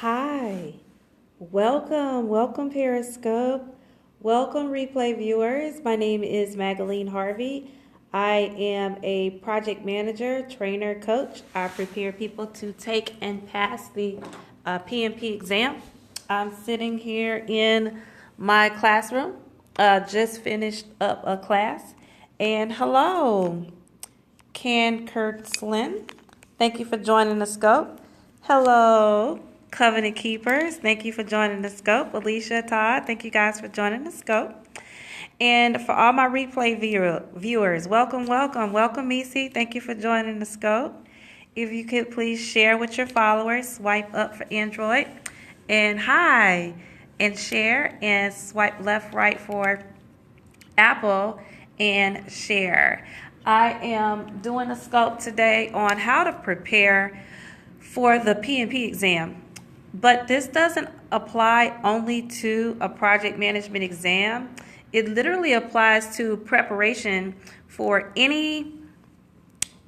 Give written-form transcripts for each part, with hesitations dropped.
Hi, welcome Periscope, welcome replay viewers. My name is Magaline Harvey. I am a project manager, trainer, coach. I prepare people to take and pass the PMP exam. I'm sitting here in my classroom, just finished up a class. And hello, Can Kurtzlin. Thank you for joining the scope. Hello, Covenant Keepers. Thank you for joining the scope. Alicia, Todd, thank you guys for joining the scope. And for all my replay viewers, welcome. Welcome, Missy. Thank you for joining the scope. If you could please share with your followers, swipe up for Android, and hi, and share, and swipe left, right for Apple, and share. I am doing a scope today on how to prepare for the PMP exam, but this doesn't apply only to a project management exam. It literally applies to preparation for anything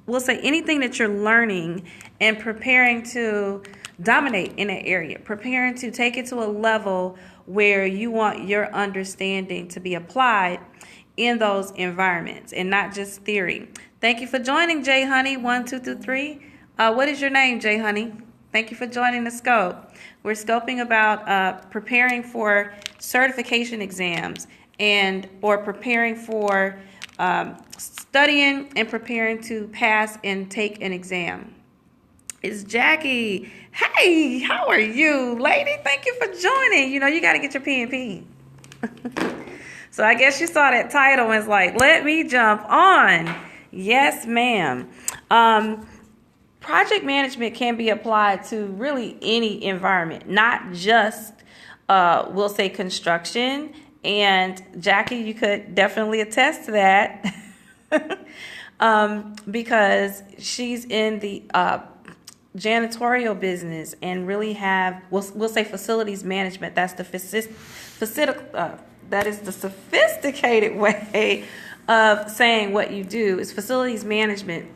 that you're learning and preparing to dominate in that area, preparing to take it to a level where you want your understanding to be applied in those environments and not just theory. Thank you for joining, Jay Honey 1223. What is your name, Jay Honey? Thank you for joining the scope. We're scoping about preparing for certification exams or preparing for studying and preparing to pass and take an exam. It's Jackie. Hey, how are you, lady? Thank you for joining. You know, you got to get your PMP. So I guess you saw that title and it's like, let me jump on. Yes, ma'am. Project management can be applied to really any environment, not just, we'll say, construction. And Jackie, you could definitely attest to that because she's in the janitorial business and really we'll say facilities management. That's that is the sophisticated way of saying what you do is facilities management.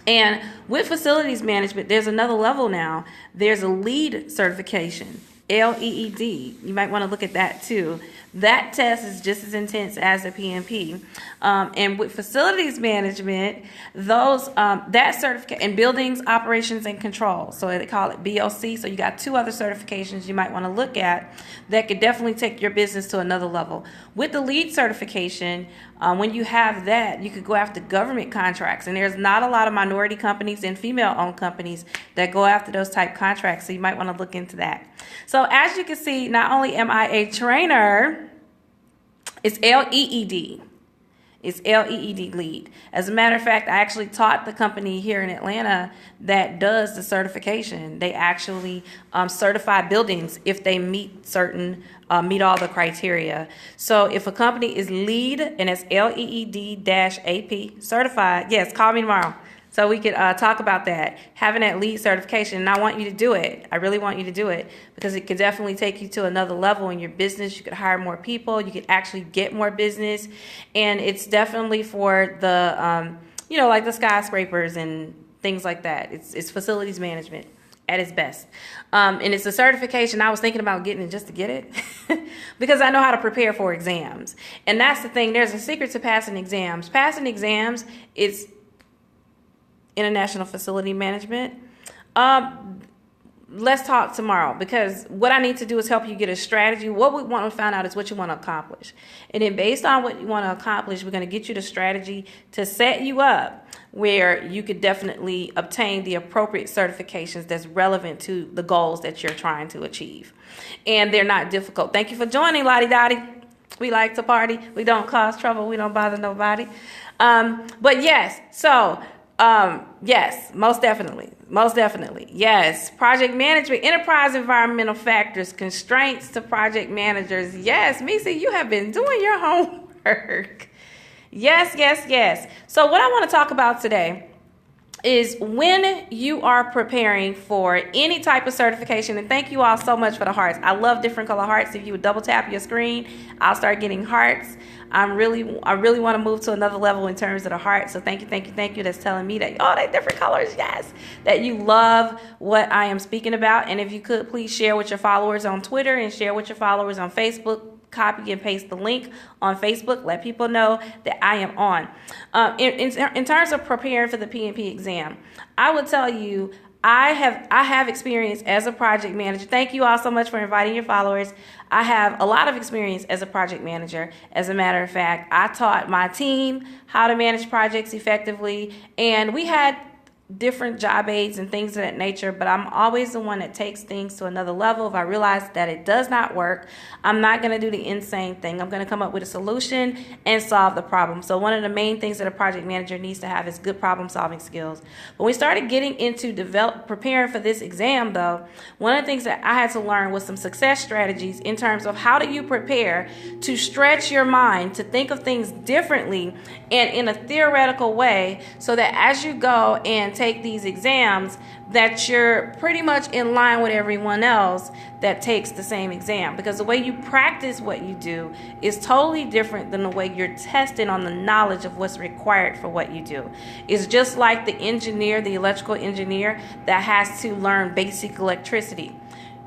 And with facilities management, there's another level now. There's a LEED certification, LEED. You might want to look at that too. That test is just as intense as the PMP. And with facilities management, that certificate and buildings, operations, and control. So they call it BOC. So you got two other certifications you might want to look at that could definitely take your business to another level. With the LEED certification, when you have that, you could go after government contracts. And there's not a lot of minority companies and female-owned companies that go after those type contracts. So you might want to look into that. So as you can see, not only am I a trainer, it's LEED. It's LEED LEED. As a matter of fact, I actually taught the company here in Atlanta that does the certification. They actually certify buildings if they meet all the criteria. So if a company is LEED and it's LEED-AP certified, yes, call me tomorrow. So we could talk about that, having that LEED certification. And I want you to do it. I really want you to do it because it could definitely take you to another level in your business. You could hire more people. You could actually get more business. And it's definitely for the, like the skyscrapers and things like that. It's facilities management at its best. And it's a certification. I was thinking about getting it just to get it because I know how to prepare for exams. And that's the thing. There's a secret to passing exams. Passing exams is International Facility Management. Let's talk tomorrow because what I need to do is help you get a strategy. What we want to find out is what you want to accomplish. And then based on what you want to accomplish, we're going to get you the strategy to set you up where you could definitely obtain the appropriate certifications that's relevant to the goals that you're trying to achieve. And they're not difficult. Thank you for joining, Lottie Dottie. We like to party. We don't cause trouble. We don't bother nobody. But yes, so yes, most definitely. Yes, project management, enterprise environmental factors, constraints to project managers. Yes, Missy, you have been doing your homework. Yes. So what I want to talk about today is when you are preparing for any type of certification, and thank you all so much for the hearts. I love different color hearts. If you would double tap your screen, I'll start getting hearts. I really want to move to another level in terms of the heart. So thank you. That's telling me that, oh, they different colors. Yes. That you love what I am speaking about. And if you could, please share with your followers on Twitter and share with your followers on Facebook. Copy and paste the link on Facebook. Let people know that I am on. In terms of preparing for the PMP exam, I will tell you, I have experience as a project manager. Thank you all so much for inviting your followers. I have a lot of experience as a project manager. As a matter of fact, I taught my team how to manage projects effectively, and we had different job aids and things of that nature, but I'm always the one that takes things to another level. If I realize that it does not work, I'm not going to do the insane thing. I'm going to come up with a solution and solve the problem. So one of the main things that a project manager needs to have is good problem solving skills. When we started getting into preparing for this exam, though, one of the things that I had to learn was some success strategies in terms of how do you prepare to stretch your mind to think of things differently and in a theoretical way, so that as you go and take these exams, that you're pretty much in line with everyone else that takes the same exam. Because the way you practice what you do is totally different than the way you're tested on the knowledge of what's required for what you do. It's just like the engineer, the electrical engineer that has to learn basic electricity.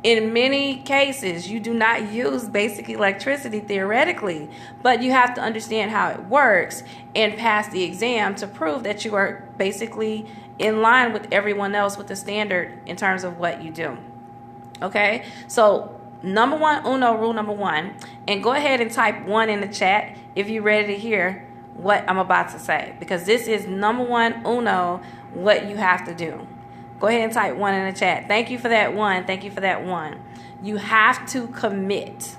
In many cases, you do not use basic electricity theoretically, but you have to understand how it works and pass the exam to prove that you are basically in line with everyone else with the standard in terms of what you do. Okay, so rule number one, and go ahead and type 1 in the chat if you're ready to hear what I'm about to say, because this is number one, what you have to do. Go ahead and type 1 in the chat. Thank you for that 1. Thank you for that 1. You have to commit.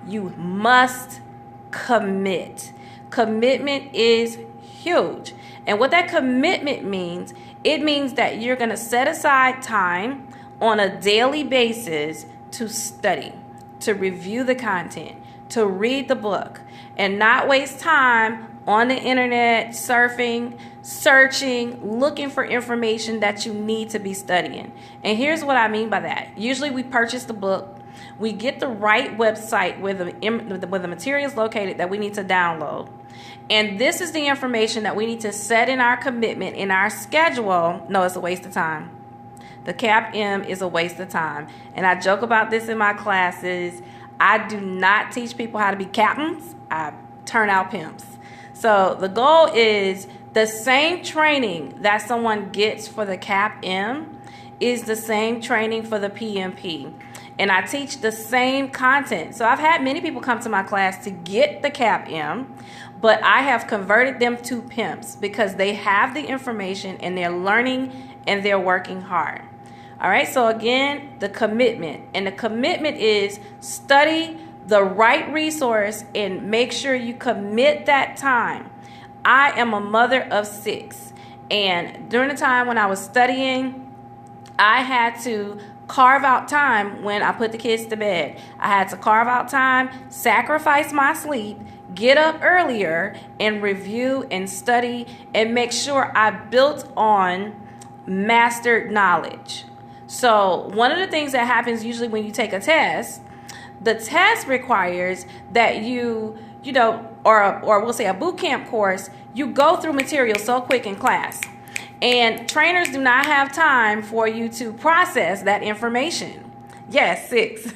You must commit. Commitment is huge. And what that commitment means, it means that you're going to set aside time on a daily basis to study, to review the content, to read the book, and not waste time on the internet, surfing, searching, looking for information that you need to be studying. And here's what I mean by that. Usually we purchase the book, we get the right website where the material is located that we need to download. And this is the information that we need to set in our commitment, in our schedule. No, it's a waste of time. The CAP-M is a waste of time. And I joke about this in my classes. I do not teach people how to be captains. I turn out pimps. So the goal is the same training that someone gets for the CAP-M is the same training for the PMP. And I teach the same content. So I've had many people come to my class to get the CAP-M, but I have converted them to pimps because they have the information and they're learning and they're working hard. All right, so again, the commitment. And the commitment is study the right resource and make sure you commit that time. I am a mother of 6, and during the time when I was studying, I had to carve out time when I put the kids to bed. I had to carve out time, sacrifice my sleep, get up earlier, and review and study and make sure I built on mastered knowledge. So one of the things that happens usually when you take a test, the test requires that you know, or we'll say a boot camp course, you go through material so quick in class. And trainers do not have time for you to process that information. Yes, 6.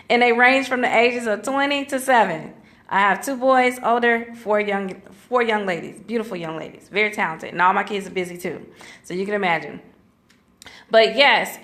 And they range from the ages of 20 to 7. I have 2 boys, older, 4 young ladies, beautiful young ladies, very talented. And all my kids are busy too. So you can imagine. But yes,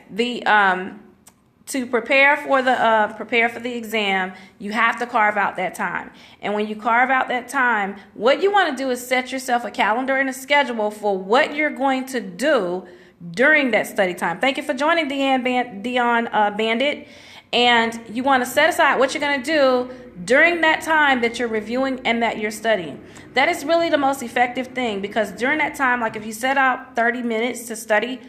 to prepare for the exam, you have to carve out that time. And when you carve out that time, what you want to do is set yourself a calendar and a schedule for what you're going to do during that study time. Thank you for joining, Dion Bandit. And you want to set aside what you're going to do during that time that you're reviewing and that you're studying. That is really the most effective thing, because during that time, like if you set out 30 minutes to study,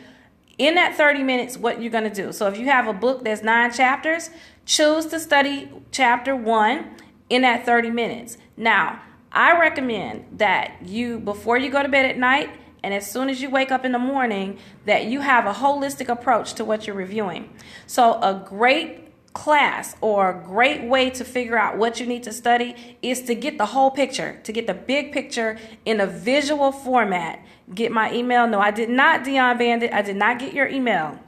in that 30 minutes, what you're going to do. So if you have a book that's 9 chapters, choose to study chapter 1 in that 30 minutes. Now, I recommend that you, before you go to bed at night and as soon as you wake up in the morning, that you have a holistic approach to what you're reviewing. So a great class or a great way to figure out what you need to study is to get the whole picture, to get the big picture in a visual format. Get my email? No, I did not, Dion Bandit. I did not get your email.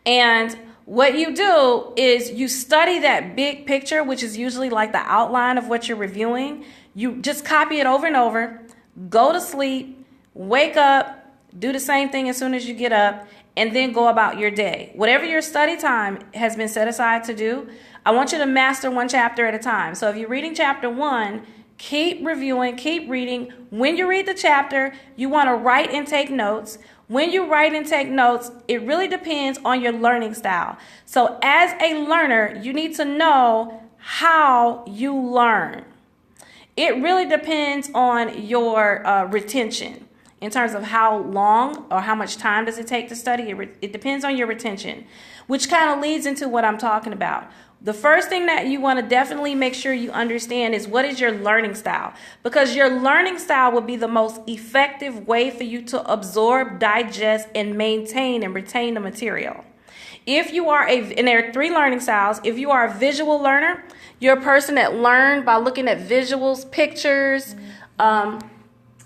And what you do is you study that big picture, which is usually like the outline of what you're reviewing. You just copy it over and over, go to sleep, wake up, do the same thing as soon as you get up, and then go about your day. Whatever your study time has been set aside to do, I want you to master one chapter at a time. So if you're reading chapter 1, keep reviewing, keep reading. When you read the chapter, you want to write and take notes. When you write and take notes, it really depends on your learning style. So as a learner, you need to know how you learn. It really depends on your retention in terms of how long or how much time does it take to study. It depends on your retention, which kind of leads into what I'm talking about. The first thing that you want to definitely make sure you understand is what is your learning style, because your learning style will be the most effective way for you to absorb, digest, and maintain and retain the material. If you are and there are 3 learning styles. If you are a visual learner, you're a person that learned by looking at visuals, pictures.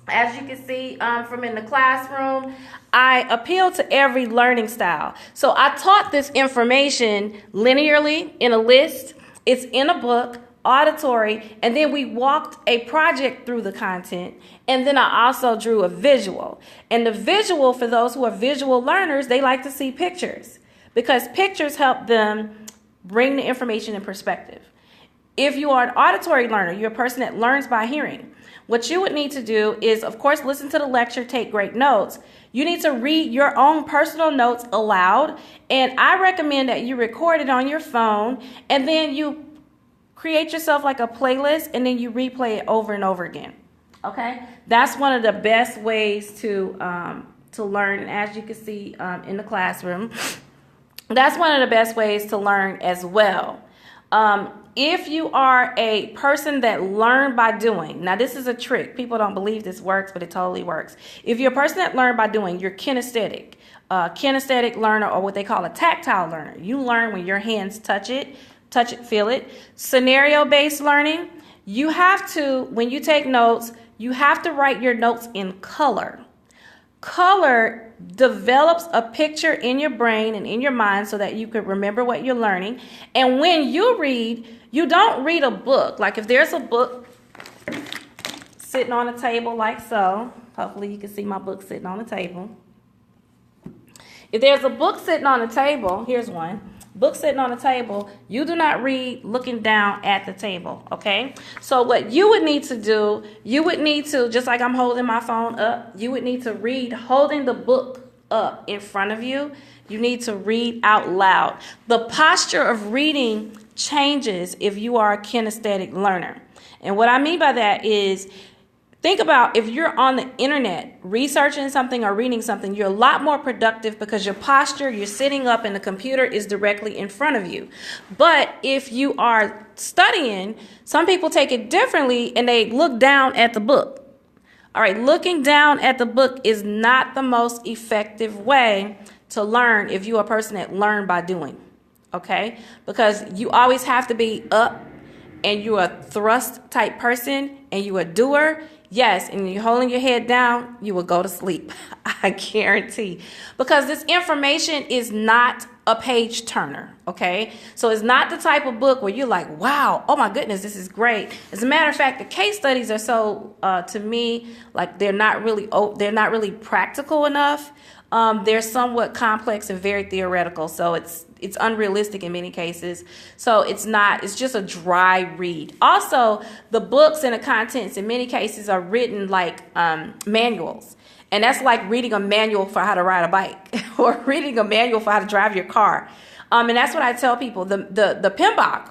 As you can see from in the classroom, I appeal to every learning style. So I taught this information linearly in a list. It's in a book, auditory, and then we walked a project through the content. And then I also drew a visual. And the visual, for those who are visual learners, they like to see pictures because pictures help them bring the information in perspective. If you are an auditory learner, you're a person that learns by hearing. What you would need to do is, of course, listen to the lecture, take great notes. You need to read your own personal notes aloud, and I recommend that you record it on your phone, and then you create yourself like a playlist, and then you replay it over and over again. Okay? That's one of the best ways to learn, and as you can see in the classroom, that's one of the best ways to learn as well. If you are a person that learned by doing, now this is a trick. People don't believe this works, but it totally works. If you're a person that learned by doing, you're kinesthetic. Kinesthetic learner, or what they call a tactile learner. You learn when your hands touch it, feel it. Scenario-based learning, you have to, when you take notes, you have to write your notes in color. Color develops a picture in your brain and in your mind so that you could remember what you're learning. And when you read, you don't read a book. Like if there's a book sitting on a table like so, hopefully you can see my book sitting on the table. If there's a book sitting on the table, here's one. Book sitting on the table, you do not read looking down at the table, okay? So what you would need to do, you would need to, just like I'm holding my phone up, you would need to read holding the book up in front of you. You need to read out loud. The posture of reading changes if you are a kinesthetic learner. And what I mean by that is, think about if you're on the internet researching something or reading something, you're a lot more productive because your posture, you're sitting up and the computer is directly in front of you. But if you are studying, some people take it differently and they look down at the book. All right, looking down at the book is not the most effective way to learn if you're a person that learned by doing, okay? Because you always have to be up and you're a thrust type person and you're a doer. Yes, and you're holding your head down, you will go to sleep. I guarantee. Because this information is not a page turner, okay? So it's not the type of book where you're like, wow, oh my goodness, this is great. As a matter of fact, the case studies are so, to me, like they're not really practical enough. They're somewhat complex and very theoretical, so it's unrealistic in many cases. So it's just a dry read. Also, the books and the contents in many cases are written like manuals. And that's like reading a manual for how to ride a bike or reading a manual for how to drive your car. And that's what I tell people. The PMBOK,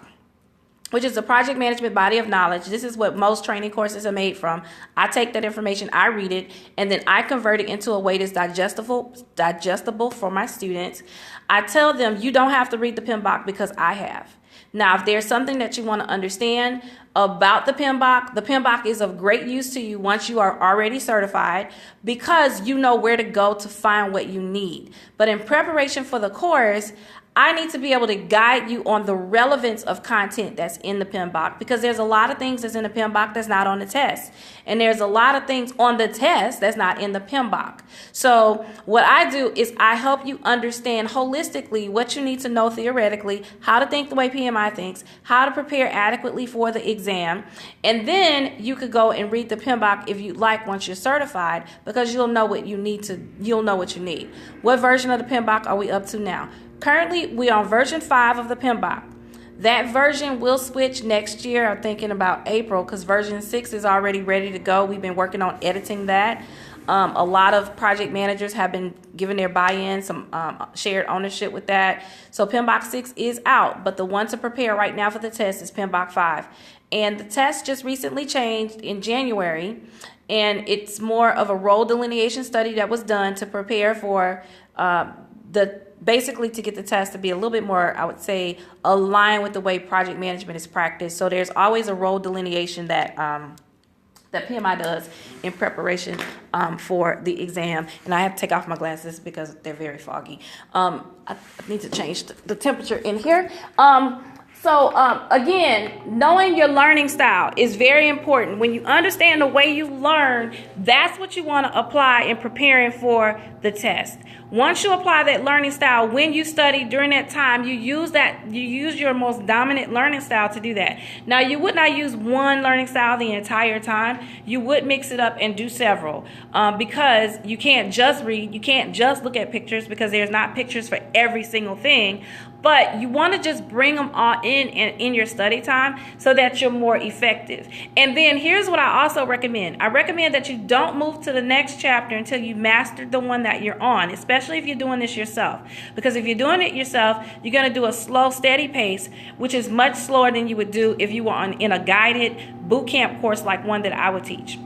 which is a project management body of knowledge. This is what most training courses are made from. I take that information, I read it, and then I convert it into a way that's digestible for my students. I tell them you don't have to read the PMBOK because I have. Now, if there's something that you want to understand about the PMBOK is of great use to you once you are already certified because you know where to go to find what you need. But in preparation for the course, I need to be able to guide you on the relevance of content that's in the PMBOK, because there's a lot of things that's in the PMBOK that's not on the test. And there's a lot of things on the test that's not in the PMBOK. So what I do is I help you understand holistically what you need to know theoretically, how to think the way PMI thinks, how to prepare adequately for the exam. And then you could go and read the PMBOK if you like once you're certified, because you'll know what you need. What version of the PMBOK are we up to now? Currently, we're on version 5 of the PMBOK. That version will switch next year. I'm thinking about April, because version 6 is already ready to go. We've been working on editing that. A lot of project managers have been giving their buy-in, some shared ownership with that. So PMBOK 6 is out, but the one to prepare right now for the test is PMBOK 5. And the test just recently changed in January, and it's more of a role delineation study that was done to prepare for basically to get the test to be a little bit more, I would say, aligned with the way project management is practiced. So there's always a role delineation that PMI does in preparation for the exam. And I have to take off my glasses because they're very foggy. I need to change the temperature in here. Again, knowing your learning style is very important. When you understand the way you learn, that's what you want to apply in preparing for the test. Once you apply that learning style, when you study during that time, you use your most dominant learning style to do that. Now, you would not use one learning style the entire time. You would mix it up and do several, because you can't just read. You can't just look at pictures, because there's not pictures for every single thing. But you want to just bring them all in your study time so that you're more effective. And then here's what I also recommend. I recommend that you don't move to the next chapter until you mastered the one that you're on, especially if you're doing this yourself. Because if you're doing it yourself, you're going to do a slow, steady pace, which is much slower than you would do if you were in a guided boot camp course like one that I would teach.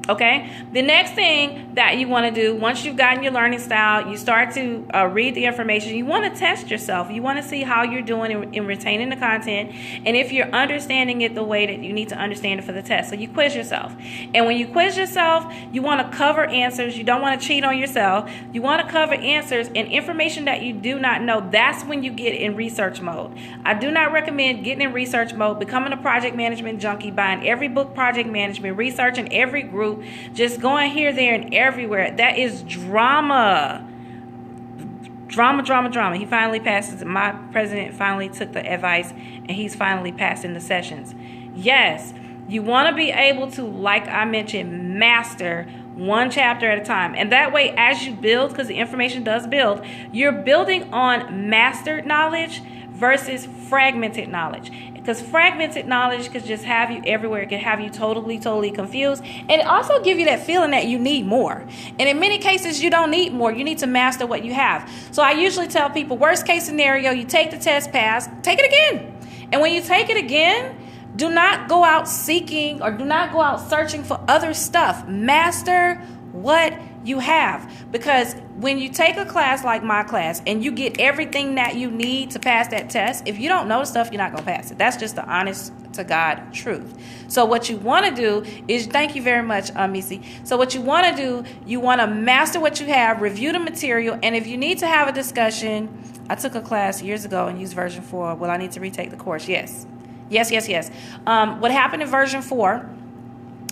Okay, the next thing that you want to do once you've gotten your learning style, you start to read the information. You want to test yourself. You want to see how you're doing in retaining the content, and if you're understanding it the way that you need to understand it for the test. So you quiz yourself, and when you quiz yourself, you want to cover answers. You don't want to cheat on yourself. You want to cover answers and information that you do not know. That's when you get in research mode. I do not recommend getting in research mode, becoming a project management junkie, buying every book, project management, researching every group, just going here, there, and everywhere. That is drama. Drama. He finally passes. My president finally took the advice, and he's finally passing the sessions. Yes, you want to be able to, like I mentioned, master one chapter at a time. And that way, as you build, because the information does build, you're building on mastered knowledge versus fragmented knowledge. Because fragmented knowledge could just have you everywhere. It could have you totally confused. And it also give you that feeling that you need more. And in many cases, you don't need more. You need to master what you have. So I usually tell people, worst case scenario, you take the test, pass, take it again. And when you take it again, do not go out seeking or do not go out searching for other stuff. Master what you have. Because when you take a class like my class and you get everything that you need to pass that test, if you don't know stuff, you're not going to pass it. That's just the honest to God truth. So what you want to do is, thank you very much, Missy. So what you want to do, you want to master what you have, review the material, and if you need to have a discussion, I took a class years ago and used version 4. Will I need to retake the course? Yes. What happened in version 4,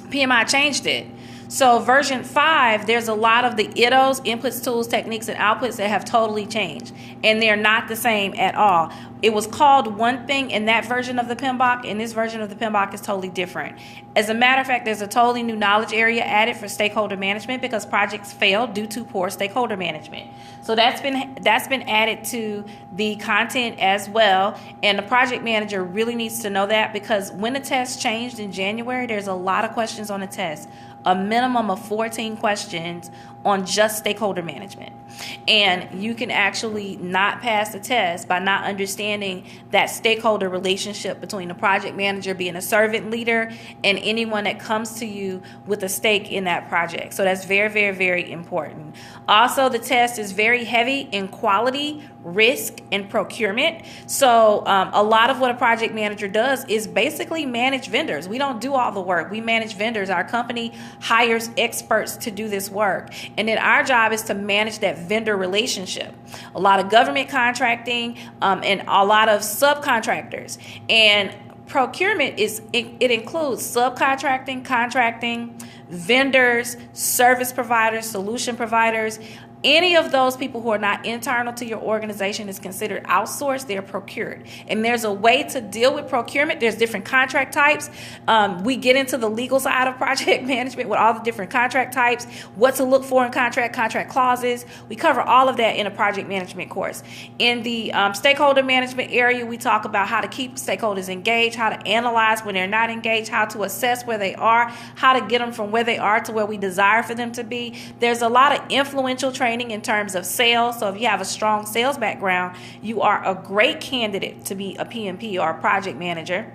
PMI changed it. So version 5, there's a lot of the ITOs, inputs, tools, techniques, and outputs that have totally changed. And they're not the same at all. It was called one thing in that version of the PMBOK, and this version of the PMBOK is totally different. As a matter of fact, there's a totally new knowledge area added for stakeholder management because projects fail due to poor stakeholder management. So that's been added to the content as well. And the project manager really needs to know that, because when the test changed in January, there's a lot of questions on the test. A minimum of 14 questions on just stakeholder management. And you can actually not pass the test by not understanding that stakeholder relationship between the project manager being a servant leader and anyone that comes to you with a stake in that project. So that's very important. Also, the test is very heavy in quality risk, and procurement. So a lot of what a project manager does is basically manage vendors. We don't do all the work. We manage vendors. Our company hires experts to do this work. And then our job is to manage that vendor relationship. A lot of government contracting and a lot of subcontractors. And procurement it includes subcontracting, contracting, vendors, service providers, solution providers. Any of those people who are not internal to your organization is considered outsourced. They're procured. And there's a way to deal with procurement. There's different contract types. We get into the legal side of project management with all the different contract types, what to look for in contract clauses. We cover all of that in a project management course. In the stakeholder management area, we talk about how to keep stakeholders engaged, how to analyze when they're not engaged, how to assess where they are, how to get them from where they are to where we desire for them to be. There's a lot of influential training in terms of sales. So if you have a strong sales background, you are a great candidate to be a PMP or a project manager.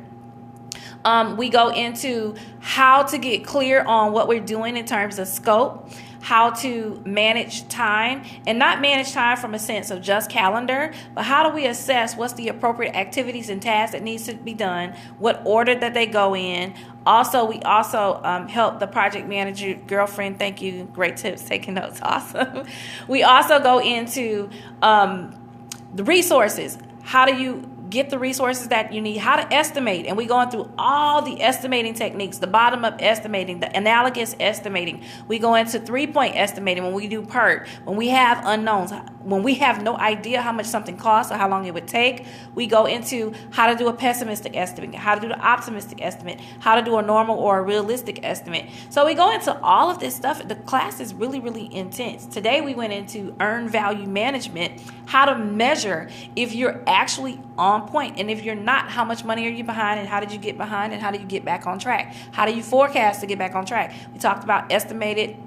We go into how to get clear on what we're doing in terms of scope, how to manage time, and not manage time from a sense of just calendar, but how do we assess what's the appropriate activities and tasks that needs to be done, what order that they go in. Also, we help the project manager, girlfriend, thank you, great tips, taking notes, awesome. We also go into the resources. How do you get the resources that you need, how to estimate, and we're going through all the estimating techniques, the bottom-up estimating, the analogous estimating. We go into 3-point estimating when we do PERT, when we have unknowns, when we have no idea how much something costs or how long it would take. We go into how to do a pessimistic estimate, how to do the optimistic estimate, how to do a normal or a realistic estimate. So we go into all of this stuff. The class is really, really intense. Today we went into earned value management, how to measure if you're actually on point, and if you're not, how much money are you behind, and how did you get behind, and how do you get back on track? How do you forecast to get back on track? We talked about estimated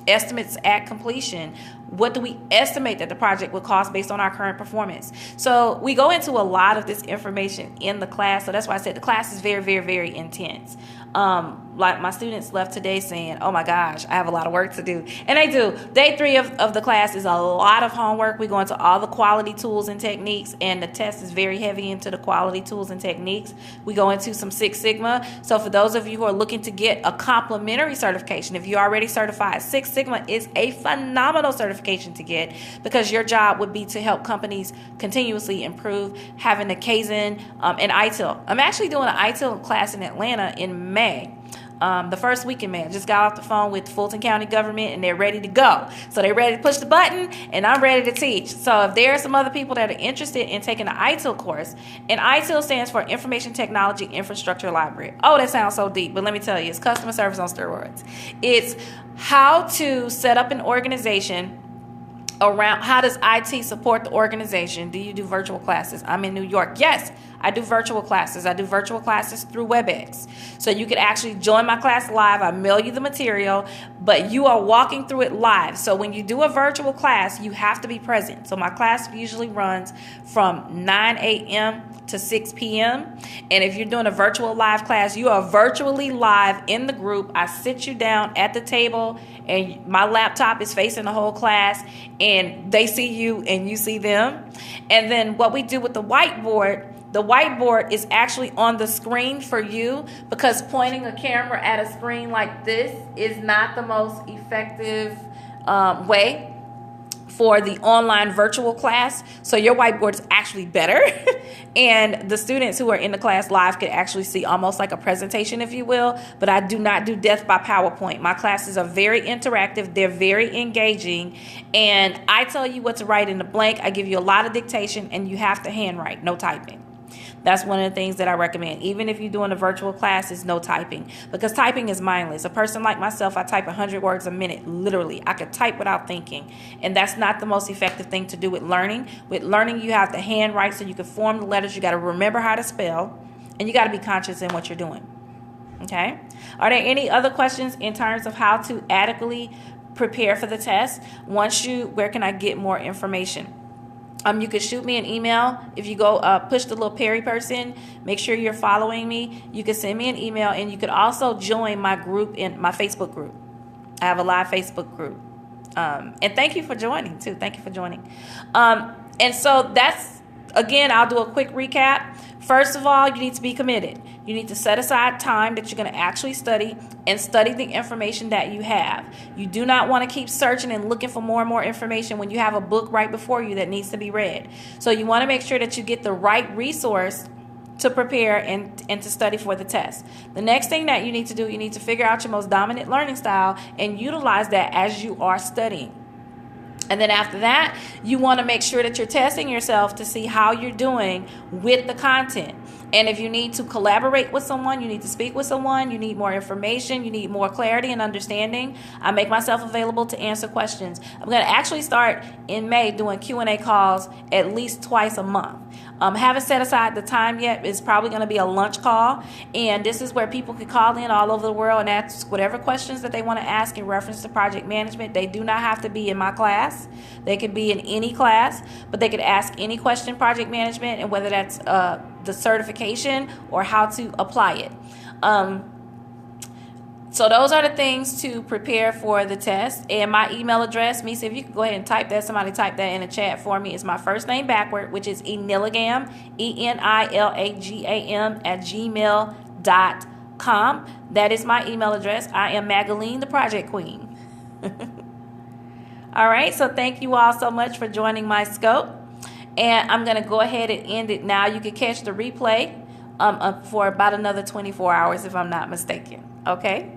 estimates at completion. What do we estimate that the project will cost based on our current performance? So we go into a lot of this information in the class. So that's why I said the class is very, very, very intense. Like my students left today saying, oh my gosh, I have a lot of work to do. And they do. Day 3 of the class is a lot of homework. We go into all the quality tools and techniques, and the test is very heavy into the quality tools and techniques. We go into some Six Sigma. So for those of you who are looking to get a complimentary certification, if you're already certified, Six Sigma is a phenomenal certification to get, because your job would be to help companies continuously improve, having a Kaizen and ITIL. I'm actually doing an ITIL class in Atlanta in May. The first week in May. I just got off the phone with Fulton County government, and they're ready to go. So they're ready to push the button, and I'm ready to teach. So if there are some other people that are interested in taking the ITIL course, and ITIL stands for Information Technology Infrastructure Library. Oh, that sounds so deep, but let me tell you, it's customer service on steroids. It's how to set up an organization around how does IT support the organization. Do you do virtual classes? I'm in New York. Yes, I do virtual classes. I do virtual classes through WebEx. So you could actually join my class live. I mail you the material, but you are walking through it live. So when you do a virtual class, you have to be present. So my class usually runs from 9 a.m. to 6 p.m. And if you're doing a virtual live class, you are virtually live in the group. I sit you down at the table, and my laptop is facing the whole class, and they see you and you see them. And then what we do with the whiteboard is actually on the screen for you, because pointing a camera at a screen like this is not the most effective way for the online virtual class. So your whiteboard is actually better. And the students who are in the class live can actually see almost like a presentation, if you will. But I do not do death by PowerPoint. My classes are very interactive. They're very engaging. And I tell you what to write in the blank. I give you a lot of dictation, and you have to handwrite, no typing. That's one of the things that I recommend. Even if you're doing a virtual class, is no typing, because typing is mindless. A person like myself, I type 100 words a minute, literally. I could type without thinking, and that's not the most effective thing to do with learning. With learning, you have to handwrite so you can form the letters. You got to remember how to spell, and you got to be conscious in what you're doing. Okay? Are there any other questions in terms of how to adequately prepare for the test? Where can I get more information? You could shoot me an email. If you go push the little Perry person, make sure you're following me. You can send me an email, and you could also join my group in my Facebook group. I have a live Facebook group. And thank you for joining, too. Thank you for joining. And so that's, again, I'll do a quick recap. First of all, you need to be committed. You need to set aside time that you're going to actually study and study the information that you have. You do not want to keep searching and looking for more and more information when you have a book right before you that needs to be read. So you want to make sure that you get the right resource to prepare and to study for the test. The next thing that you need to do, you need to figure out your most dominant learning style and utilize that as you are studying. And then after that, you want to make sure that you're testing yourself to see how you're doing with the content. And if you need to collaborate with someone, you need to speak with someone, you need more information, you need more clarity and understanding, I make myself available to answer questions. I'm going to actually start in May doing Q&A calls at least twice a month. Haven't set aside the time yet. It's probably going to be a lunch call. And this is where people can call in all over the world and ask whatever questions that they want to ask in reference to project management. They do not have to be in my class. They could be in any class, but they could ask any question project management, and whether that's the certification or how to apply it. So those are the things to prepare for the test. And my email address, Misa, if you could go ahead and type that, somebody type that in the chat for me. It's my first name backward, which is enilagam, ENILAGAM @gmail.com. That is my email address. I am Magaline, the project queen. All right, so thank you all so much for joining my scope. And I'm going to go ahead and end it now. You can catch the replay for about another 24 hours if I'm not mistaken. Okay?